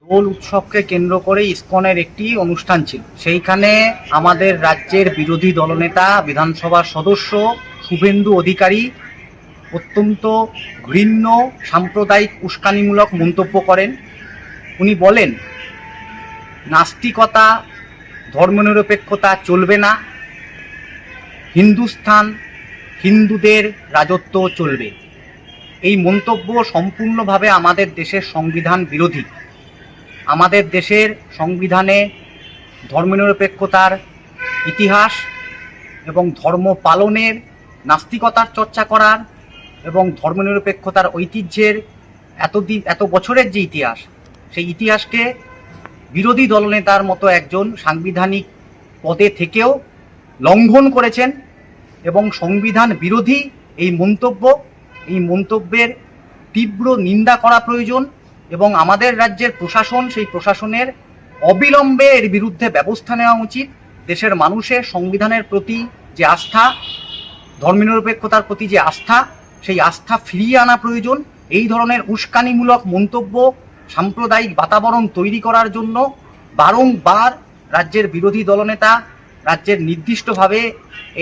দোল উৎসবকে কেন্দ্র করে ইসকনের একটি অনুষ্ঠান ছিল। সেইখানে আমাদের রাজ্যের বিরোধী দলনেতা বিধানসভার সদস্য শুভেন্দু অধিকারী অত্যন্ত ঘৃণ্য সাম্প্রদায়িক উস্কানিমূলক মন্তব্য করেন। উনি বলেন, নাস্তিকতা, ধর্মনিরপেক্ষতা চলবে না, হিন্দুস্থান, হিন্দুদের রাজত্ব চলবে। এই মন্তব্য সম্পূর্ণভাবে আমাদের দেশের সংবিধান বিরোধী। আমাদের দেশের সংবিধানে ধর্মনিরপেক্ষতার ইতিহাস এবং ধর্ম পালনের, নাস্তিকতার চর্চা করার এবং ধর্মনিরপেক্ষতার ঐতিহ্যের এত বছরের যে ইতিহাস, সেই ইতিহাসকে বিরোধী দলনেতার মতো একজন সাংবিধানিক পদে থেকেও লঙ্ঘন করেছেন এবং সংবিধান বিরোধী এই মন্তব্যের তীব্র নিন্দা করা প্রয়োজন এবং আমাদের রাজ্যের প্রশাসন, সেই প্রশাসনের অবিলম্বে এর বিরুদ্ধে ব্যবস্থা নেওয়া উচিত। দেশের মানুষের সংবিধানের প্রতি যে আস্থা, ধর্মনিরপেক্ষতার প্রতি যে আস্থা, সেই আস্থা ফিরিয়ে আনা প্রয়োজন। এই ধরনের উস্কানিমূলক মন্তব্য সাম্প্রদায়িক বাতাবরণ তৈরি করার জন্য বারংবার রাজ্যের বিরোধী দলনেতা, রাজ্যের নির্দিষ্টভাবে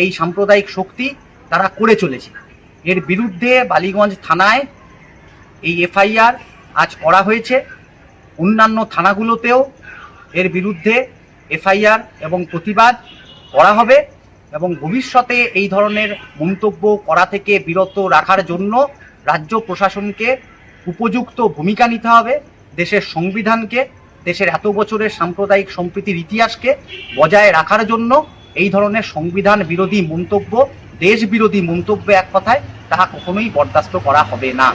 এই সাম্প্রদায়িক শক্তি তারা করে চলেছে। এর বিরুদ্ধে বালিগঞ্জ থানায় এই এফআইআর আজ করা হয়েছে। অন্যান্য থানাগুলোতেও এর বিরুদ্ধে এফআইআর এবং প্রতিবাদ করা হবে এবং ভবিষ্যতে এই ধরনের মন্তব্য করা থেকে বিরত রাখার জন্য রাজ্য প্রশাসনকে উপযুক্ত ভূমিকা নিতে হবে। দেশের সংবিধানকে, দেশের এত বছরের সাম্প্রদায়িক সম্প্রীতির ইতিহাসকে বজায় রাখার জন্য এই ধরনের সংবিধান বিরোধী মন্তব্য, দেশ বিরোধী মন্তব্য, এক কথায় তাহা কখনোই বরদাস্ত করা হবে না।